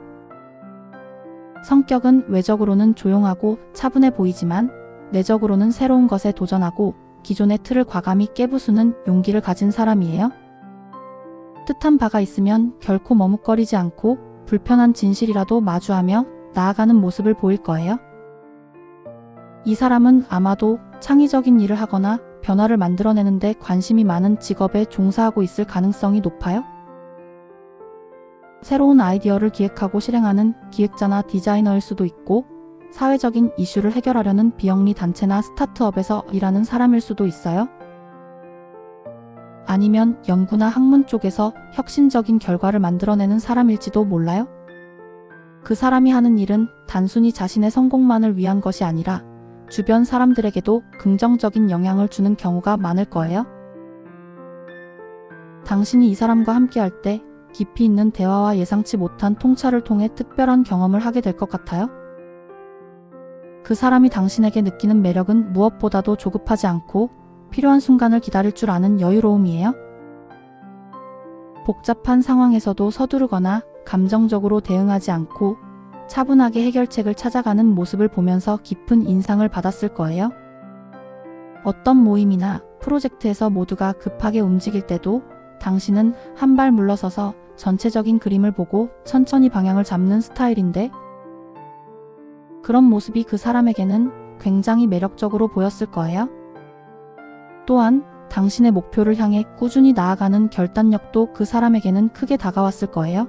성격은 외적으로는 조용하고 차분해 보이지만 내적으로는 새로운 것에 도전하고 기존의 틀을 과감히 깨부수는 용기를 가진 사람이에요. 뜻한 바가 있으면 결코 머뭇거리지 않고 불편한 진실이라도 마주하며 나아가는 모습을 보일 거예요. 이 사람은 아마도 창의적인 일을 하거나 변화를 만들어내는데 관심이 많은 직업에 종사하고 있을 가능성이 높아요. 새로운 아이디어를 기획하고 실행하는 기획자나 디자이너일 수도 있고 사회적인 이슈를 해결하려는 비영리 단체나 스타트업에서 일하는 사람일 수도 있어요. 아니면 연구나 학문 쪽에서 혁신적인 결과를 만들어내는 사람일지도 몰라요. 그 사람이 하는 일은 단순히 자신의 성공만을 위한 것이 아니라 주변 사람들에게도 긍정적인 영향을 주는 경우가 많을 거예요. 당신이 이 사람과 함께할 때 깊이 있는 대화와 예상치 못한 통찰을 통해 특별한 경험을 하게 될 것 같아요. 그 사람이 당신에게 느끼는 매력은 무엇보다도 조급하지 않고 필요한 순간을 기다릴 줄 아는 여유로움이에요. 복잡한 상황에서도 서두르거나 감정적으로 대응하지 않고 차분하게 해결책을 찾아가는 모습을 보면서 깊은 인상을 받았을 거예요. 어떤 모임이나 프로젝트에서 모두가 급하게 움직일 때도 당신은 한 발 물러서서 전체적인 그림을 보고 천천히 방향을 잡는 스타일인데, 그런 모습이 그 사람에게는 굉장히 매력적으로 보였을 거예요. 또한 당신의 목표를 향해 꾸준히 나아가는 결단력도 그 사람에게는 크게 다가왔을 거예요.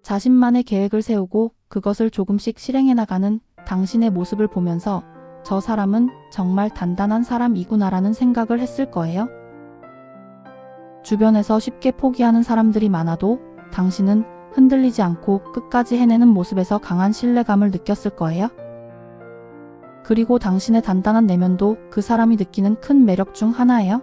자신만의 계획을 세우고 그것을 조금씩 실행해 나가는 당신의 모습을 보면서 저 사람은 정말 단단한 사람이구나라는 생각을 했을 거예요. 주변에서 쉽게 포기하는 사람들이 많아도 당신은 흔들리지 않고 끝까지 해내는 모습에서 강한 신뢰감을 느꼈을 거예요. 그리고 당신의 단단한 내면도 그 사람이 느끼는 큰 매력 중 하나예요.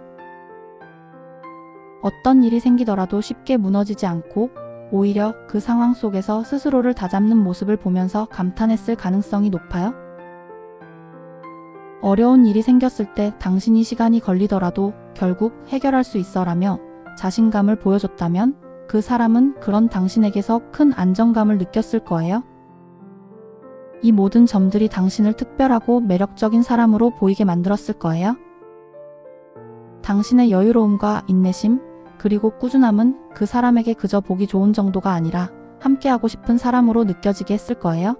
어떤 일이 생기더라도 쉽게 무너지지 않고 오히려 그 상황 속에서 스스로를 다잡는 모습을 보면서 감탄했을 가능성이 높아요. 어려운 일이 생겼을 때 당신이 시간이 걸리더라도 결국 해결할 수 있어라며 자신감을 보여줬다면 그 사람은 그런 당신에게서 큰 안정감을 느꼈을 거예요. 이 모든 점들이 당신을 특별하고 매력적인 사람으로 보이게 만들었을 거예요. 당신의 여유로움과 인내심, 그리고 꾸준함은 그 사람에게 그저 보기 좋은 정도가 아니라 함께하고 싶은 사람으로 느껴지게 했을 거예요.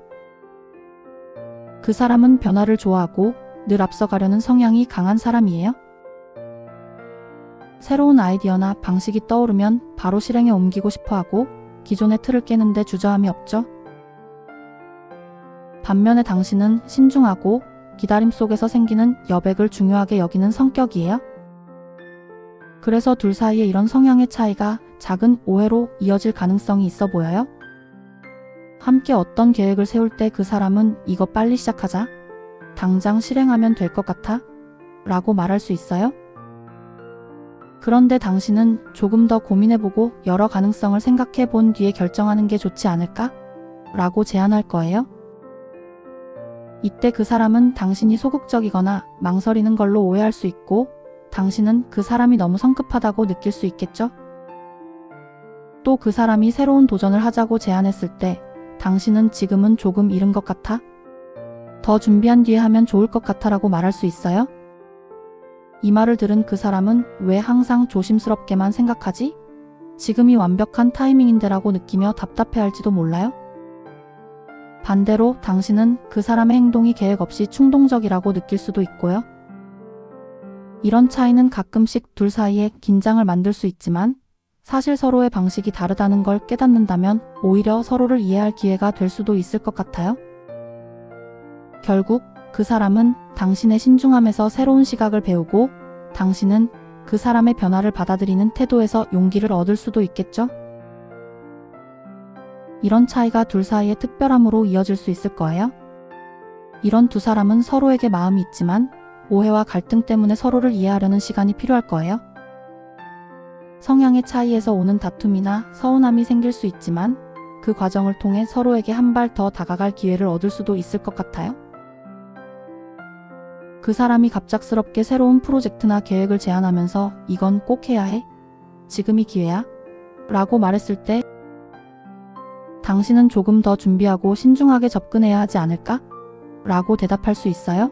그 사람은 변화를 좋아하고 늘 앞서가려는 성향이 강한 사람이에요. 새로운 아이디어나 방식이 떠오르면 바로 실행에 옮기고 싶어하고 기존의 틀을 깨는데 주저함이 없죠. 반면에 당신은 신중하고 기다림 속에서 생기는 여백을 중요하게 여기는 성격이에요. 그래서 둘 사이에 이런 성향의 차이가 작은 오해로 이어질 가능성이 있어 보여요. 함께 어떤 계획을 세울 때 그 사람은 이거 빨리 시작하자, 당장 실행하면 될 것 같아 라고 말할 수 있어요. 그런데 당신은 조금 더 고민해보고 여러 가능성을 생각해 본 뒤에 결정하는 게 좋지 않을까? 라고 제안할 거예요. 이때 그 사람은 당신이 소극적이거나 망설이는 걸로 오해할 수 있고, 당신은 그 사람이 너무 성급하다고 느낄 수 있겠죠? 또 그 사람이 새로운 도전을 하자고 제안했을 때 당신은 지금은 조금 이른 것 같아? 더 준비한 뒤에 하면 좋을 것 같아 라고 말할 수 있어요. 이 말을 들은 그 사람은 왜 항상 조심스럽게만 생각하지? 지금이 완벽한 타이밍인데 라고 느끼며 답답해할지도 몰라요. 반대로 당신은 그 사람의 행동이 계획 없이 충동적이라고 느낄 수도 있고요. 이런 차이는 가끔씩 둘 사이에 긴장을 만들 수 있지만 사실 서로의 방식이 다르다는 걸 깨닫는다면 오히려 서로를 이해할 기회가 될 수도 있을 것 같아요. 결국 그 사람은 당신의 신중함에서 새로운 시각을 배우고 당신은 그 사람의 변화를 받아들이는 태도에서 용기를 얻을 수도 있겠죠? 이런 차이가 둘 사이의 특별함으로 이어질 수 있을 거예요. 이런 두 사람은 서로에게 마음이 있지만 오해와 갈등 때문에 서로를 이해하려는 시간이 필요할 거예요. 성향의 차이에서 오는 다툼이나 서운함이 생길 수 있지만 그 과정을 통해 서로에게 한 발 더 다가갈 기회를 얻을 수도 있을 것 같아요. 그 사람이 갑작스럽게 새로운 프로젝트나 계획을 제안하면서 이건 꼭 해야 해? 지금이 기회야? 라고 말했을 때 당신은 조금 더 준비하고 신중하게 접근해야 하지 않을까? 라고 대답할 수 있어요.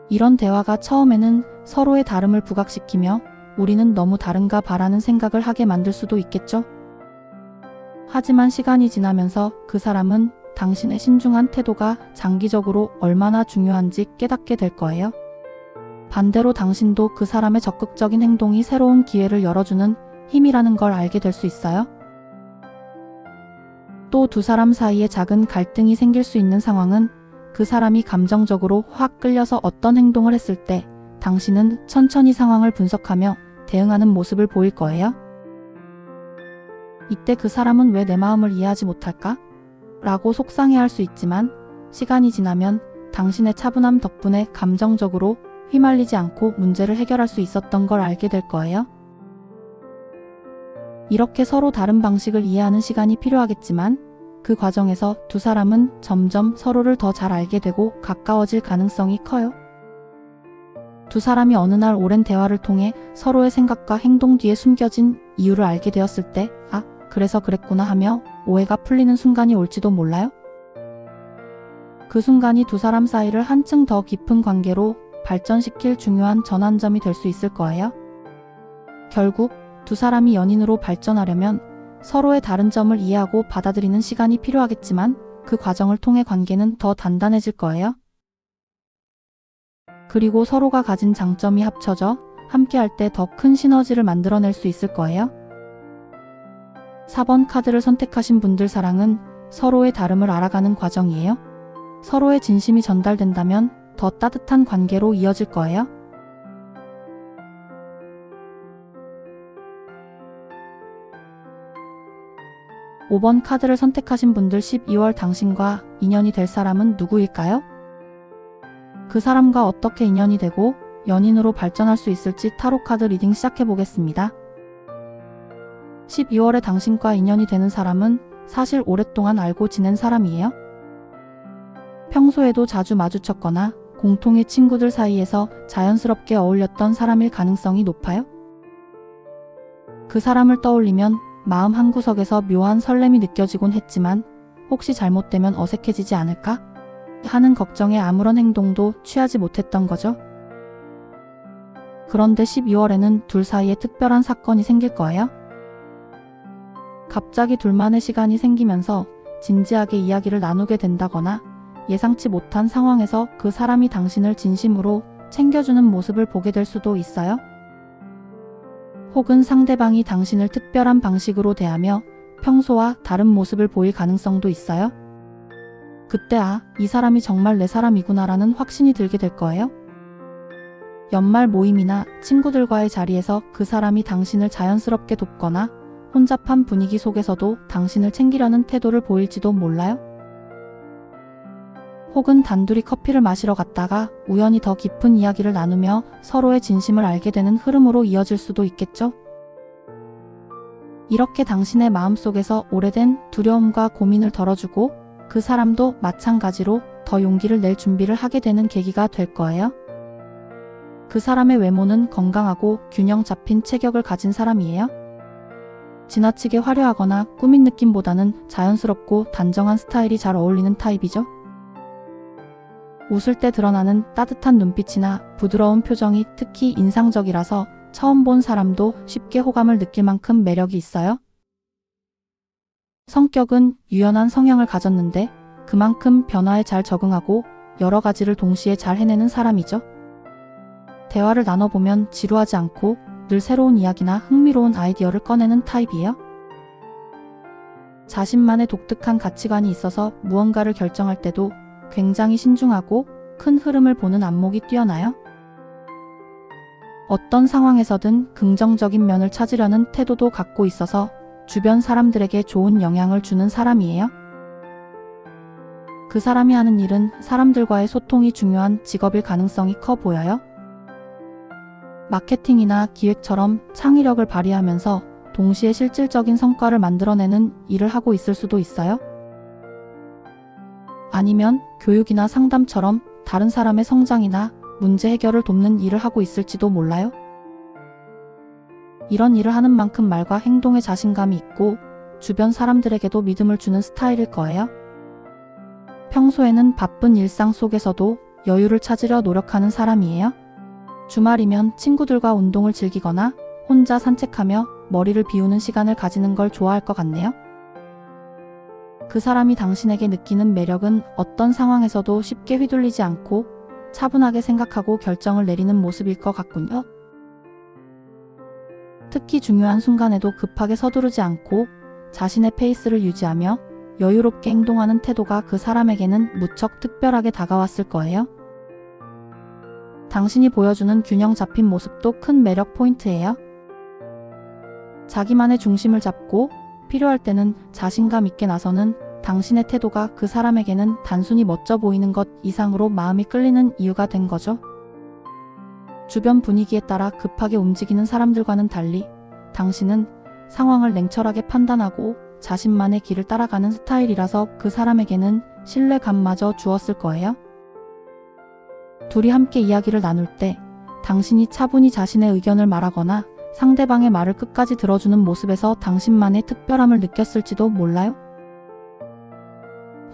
이런 대화가 처음에는 서로의 다름을 부각시키며 우리는 너무 다른가 봐라는 생각을 하게 만들 수도 있겠죠. 하지만 시간이 지나면서 그 사람은 당신의 신중한 태도가 장기적으로 얼마나 중요한지 깨닫게 될 거예요. 반대로 당신도 그 사람의 적극적인 행동이 새로운 기회를 열어주는 힘이라는 걸 알게 될 수 있어요. 또 두 사람 사이에 작은 갈등이 생길 수 있는 상황은 그 사람이 감정적으로 확 끌려서 어떤 행동을 했을 때 당신은 천천히 상황을 분석하며 대응하는 모습을 보일 거예요. 이때 그 사람은 왜 내 마음을 이해하지 못할까? 라고 속상해할 수 있지만 시간이 지나면 당신의 차분함 덕분에 감정적으로 휘말리지 않고 문제를 해결할 수 있었던 걸 알게 될 거예요. 이렇게 서로 다른 방식을 이해하는 시간이 필요하겠지만 그 과정에서 두 사람은 점점 서로를 더 잘 알게 되고 가까워질 가능성이 커요. 두 사람이 어느 날 오랜 대화를 통해 서로의 생각과 행동 뒤에 숨겨진 이유를 알게 되었을 때, 아, 그래서 그랬구나 하며 오해가 풀리는 순간이 올지도 몰라요. 그 순간이 두 사람 사이를 한층 더 깊은 관계로 발전시킬 중요한 전환점이 될 수 있을 거예요. 결국 두 사람이 연인으로 발전하려면 서로의 다른 점을 이해하고 받아들이는 시간이 필요하겠지만 그 과정을 통해 관계는 더 단단해질 거예요. 그리고 서로가 가진 장점이 합쳐져 함께할 때 더 큰 시너지를 만들어낼 수 있을 거예요. 4번 카드를 선택하신 분들 사랑은 서로의 다름을 알아가는 과정이에요. 서로의 진심이 전달된다면 더 따뜻한 관계로 이어질 거예요. 5번 카드를 선택하신 분들 12월 당신과 인연이 될 사람은 누구일까요? 그 사람과 어떻게 인연이 되고 연인으로 발전할 수 있을지 타로 카드 리딩 시작해 보겠습니다. 12월에 당신과 인연이 되는 사람은 사실 오랫동안 알고 지낸 사람이에요. 평소에도 자주 마주쳤거나 공통의 친구들 사이에서 자연스럽게 어울렸던 사람일 가능성이 높아요. 그 사람을 떠올리면 마음 한구석에서 묘한 설렘이 느껴지곤 했지만 혹시 잘못되면 어색해지지 않을까? 하는 걱정에 아무런 행동도 취하지 못했던 거죠. 그런데 12월에는 둘 사이에 특별한 사건이 생길 거예요. 갑자기 둘만의 시간이 생기면서 진지하게 이야기를 나누게 된다거나 예상치 못한 상황에서 그 사람이 당신을 진심으로 챙겨주는 모습을 보게 될 수도 있어요. 혹은 상대방이 당신을 특별한 방식으로 대하며 평소와 다른 모습을 보일 가능성도 있어요. 그때 이 사람이 정말 내 사람이구나라는 확신이 들게 될 거예요. 연말 모임이나 친구들과의 자리에서 그 사람이 당신을 자연스럽게 돕거나 혼잡한 분위기 속에서도 당신을 챙기려는 태도를 보일지도 몰라요. 혹은 단둘이 커피를 마시러 갔다가 우연히 더 깊은 이야기를 나누며 서로의 진심을 알게 되는 흐름으로 이어질 수도 있겠죠. 이렇게 당신의 마음속에서 오래된 두려움과 고민을 덜어주고 그 사람도 마찬가지로 더 용기를 낼 준비를 하게 되는 계기가 될 거예요. 그 사람의 외모는 건강하고 균형 잡힌 체격을 가진 사람이에요. 지나치게 화려하거나 꾸민 느낌보다는 자연스럽고 단정한 스타일이 잘 어울리는 타입이죠. 웃을 때 드러나는 따뜻한 눈빛이나 부드러운 표정이 특히 인상적이라서 처음 본 사람도 쉽게 호감을 느낄 만큼 매력이 있어요. 성격은 유연한 성향을 가졌는데 그만큼 변화에 잘 적응하고 여러 가지를 동시에 잘 해내는 사람이죠. 대화를 나눠보면 지루하지 않고 늘 새로운 이야기나 흥미로운 아이디어를 꺼내는 타입이에요. 자신만의 독특한 가치관이 있어서 무언가를 결정할 때도 굉장히 신중하고 큰 흐름을 보는 안목이 뛰어나요. 어떤 상황에서든 긍정적인 면을 찾으려는 태도도 갖고 있어서 주변 사람들에게 좋은 영향을 주는 사람이에요. 그 사람이 하는 일은 사람들과의 소통이 중요한 직업일 가능성이 커 보여요. 마케팅이나 기획처럼 창의력을 발휘하면서 동시에 실질적인 성과를 만들어내는 일을 하고 있을 수도 있어요. 아니면 교육이나 상담처럼 다른 사람의 성장이나 문제 해결을 돕는 일을 하고 있을지도 몰라요. 이런 일을 하는 만큼 말과 행동에 자신감이 있고 주변 사람들에게도 믿음을 주는 스타일일 거예요. 평소에는 바쁜 일상 속에서도 여유를 찾으려 노력하는 사람이에요. 주말이면 친구들과 운동을 즐기거나 혼자 산책하며 머리를 비우는 시간을 가지는 걸 좋아할 것 같네요. 그 사람이 당신에게 느끼는 매력은 어떤 상황에서도 쉽게 휘둘리지 않고 차분하게 생각하고 결정을 내리는 모습일 것 같군요. 특히 중요한 순간에도 급하게 서두르지 않고 자신의 페이스를 유지하며 여유롭게 행동하는 태도가 그 사람에게는 무척 특별하게 다가왔을 거예요. 당신이 보여주는 균형 잡힌 모습도 큰 매력 포인트예요. 자기만의 중심을 잡고 필요할 때는 자신감 있게 나서는 당신의 태도가 그 사람에게는 단순히 멋져 보이는 것 이상으로 마음이 끌리는 이유가 된 거죠. 주변 분위기에 따라 급하게 움직이는 사람들과는 달리 당신은 상황을 냉철하게 판단하고 자신만의 길을 따라가는 스타일이라서 그 사람에게는 신뢰감마저 주었을 거예요. 둘이 함께 이야기를 나눌 때 당신이 차분히 자신의 의견을 말하거나 상대방의 말을 끝까지 들어주는 모습에서 당신만의 특별함을 느꼈을지도 몰라요.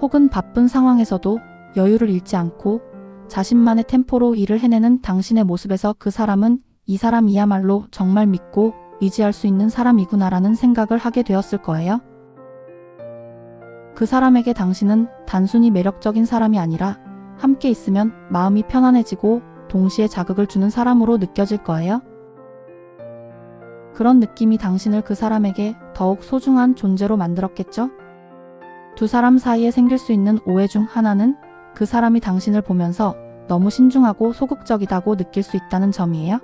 혹은 바쁜 상황에서도 여유를 잃지 않고 자신만의 템포로 일을 해내는 당신의 모습에서 그 사람은 이 사람이야말로 정말 믿고 의지할 수 있는 사람이구나라는 생각을 하게 되었을 거예요. 그 사람에게 당신은 단순히 매력적인 사람이 아니라 함께 있으면 마음이 편안해지고 동시에 자극을 주는 사람으로 느껴질 거예요. 그런 느낌이 당신을 그 사람에게 더욱 소중한 존재로 만들었겠죠? 두 사람 사이에 생길 수 있는 오해 중 하나는 그 사람이 당신을 보면서 너무 신중하고 소극적이다고 느낄 수 있다는 점이에요.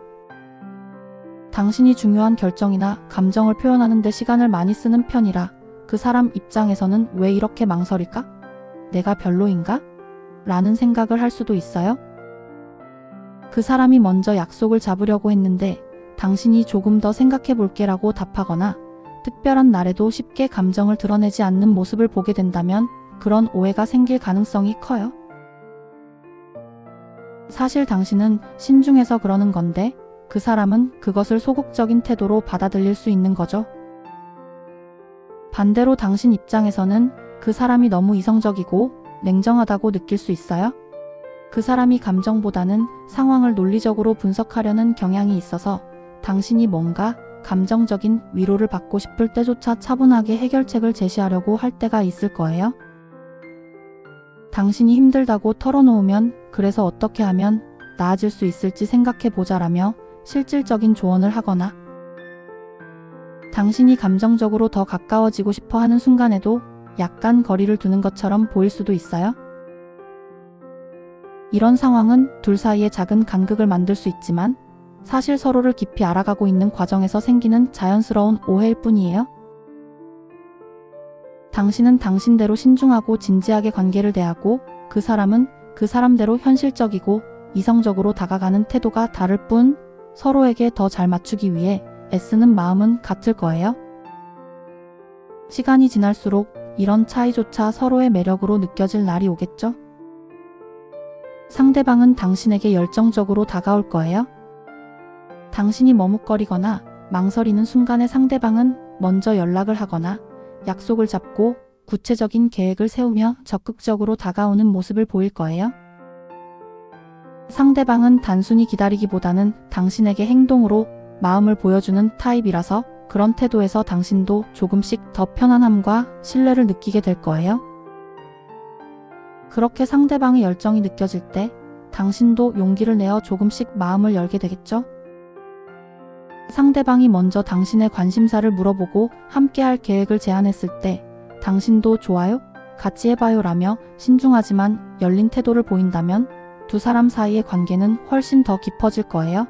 당신이 중요한 결정이나 감정을 표현하는 데 시간을 많이 쓰는 편이라 그 사람 입장에서는 왜 이렇게 망설일까? 내가 별로인가? 라는 생각을 할 수도 있어요. 그 사람이 먼저 약속을 잡으려고 했는데 당신이 조금 더 생각해 볼게라고 답하거나 특별한 날에도 쉽게 감정을 드러내지 않는 모습을 보게 된다면 그런 오해가 생길 가능성이 커요. 사실 당신은 신중해서 그러는 건데 그 사람은 그것을 소극적인 태도로 받아들일 수 있는 거죠. 반대로 당신 입장에서는 그 사람이 너무 이성적이고 냉정하다고 느낄 수 있어요. 그 사람이 감정보다는 상황을 논리적으로 분석하려는 경향이 있어서 당신이 뭔가 감정적인 위로를 받고 싶을 때조차 차분하게 해결책을 제시하려고 할 때가 있을 거예요. 당신이 힘들다고 털어놓으면 그래서 어떻게 하면 나아질 수 있을지 생각해 보자라며 실질적인 조언을 하거나 당신이 감정적으로 더 가까워지고 싶어 하는 순간에도 약간 거리를 두는 것처럼 보일 수도 있어요. 이런 상황은 둘 사이에 작은 간극을 만들 수 있지만 사실 서로를 깊이 알아가고 있는 과정에서 생기는 자연스러운 오해일 뿐이에요. 당신은 당신대로 신중하고 진지하게 관계를 대하고 그 사람은 그 사람대로 현실적이고 이성적으로 다가가는 태도가 다를 뿐 서로에게 더 잘 맞추기 위해 애쓰는 마음은 같을 거예요. 시간이 지날수록 이런 차이조차 서로의 매력으로 느껴질 날이 오겠죠? 상대방은 당신에게 열정적으로 다가올 거예요. 당신이 머뭇거리거나 망설이는 순간에 상대방은 먼저 연락을 하거나 약속을 잡고 구체적인 계획을 세우며 적극적으로 다가오는 모습을 보일 거예요. 상대방은 단순히 기다리기보다는 당신에게 행동으로 마음을 보여주는 타입이라서 그런 태도에서 당신도 조금씩 더 편안함과 신뢰를 느끼게 될 거예요. 그렇게 상대방의 열정이 느껴질 때 당신도 용기를 내어 조금씩 마음을 열게 되겠죠? 상대방이 먼저 당신의 관심사를 물어보고 함께할 계획을 제안했을 때 당신도 좋아요? 같이 해봐요 라며 신중하지만 열린 태도를 보인다면 두 사람 사이의 관계는 훨씬 더 깊어질 거예요.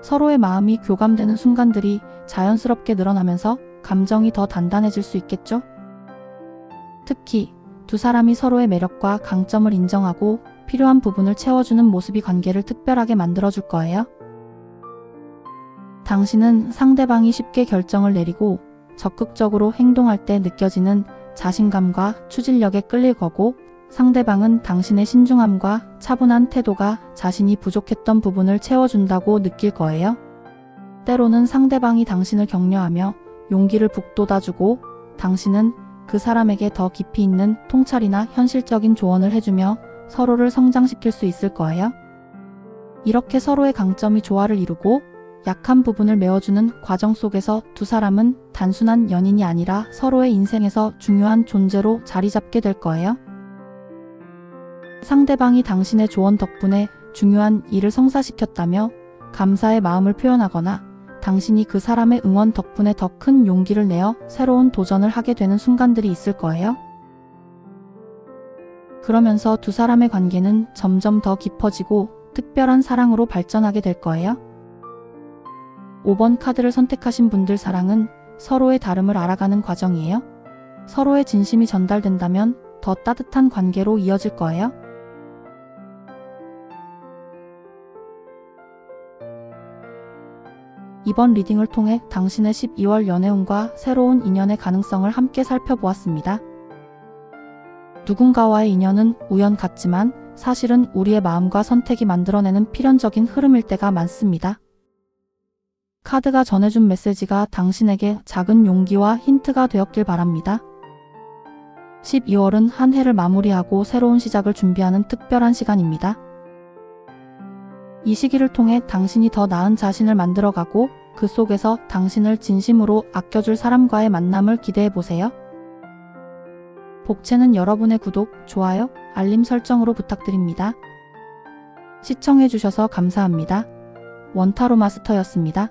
서로의 마음이 교감되는 순간들이 자연스럽게 늘어나면서 감정이 더 단단해질 수 있겠죠? 특히 두 사람이 서로의 매력과 강점을 인정하고 필요한 부분을 채워주는 모습이 관계를 특별하게 만들어줄 거예요. 당신은 상대방이 쉽게 결정을 내리고 적극적으로 행동할 때 느껴지는 자신감과 추진력에 끌릴 거고 상대방은 당신의 신중함과 차분한 태도가 자신이 부족했던 부분을 채워준다고 느낄 거예요. 때로는 상대방이 당신을 격려하며 용기를 북돋아주고 당신은 그 사람에게 더 깊이 있는 통찰이나 현실적인 조언을 해주며 서로를 성장시킬 수 있을 거예요. 이렇게 서로의 강점이 조화를 이루고 약한 부분을 메워주는 과정 속에서 두 사람은 단순한 연인이 아니라 서로의 인생에서 중요한 존재로 자리 잡게 될 거예요. 상대방이 당신의 조언 덕분에 중요한 일을 성사시켰다며 감사의 마음을 표현하거나 당신이 그 사람의 응원 덕분에 더 큰 용기를 내어 새로운 도전을 하게 되는 순간들이 있을 거예요. 그러면서 두 사람의 관계는 점점 더 깊어지고 특별한 사랑으로 발전하게 될 거예요. 5번 카드를 선택하신 분들 사랑은 서로의 다름을 알아가는 과정이에요. 서로의 진심이 전달된다면 더 따뜻한 관계로 이어질 거예요. 이번 리딩을 통해 당신의 12월 연애운과 새로운 인연의 가능성을 함께 살펴보았습니다. 누군가와의 인연은 우연 같지만 사실은 우리의 마음과 선택이 만들어내는 필연적인 흐름일 때가 많습니다. 카드가 전해준 메시지가 당신에게 작은 용기와 힌트가 되었길 바랍니다. 12월은 한 해를 마무리하고 새로운 시작을 준비하는 특별한 시간입니다. 이 시기를 통해 당신이 더 나은 자신을 만들어가고 그 속에서 당신을 진심으로 아껴줄 사람과의 만남을 기대해보세요. 복채는 여러분의 구독, 좋아요, 알림 설정으로 부탁드립니다. 시청해주셔서 감사합니다. 원타로 마스터였습니다.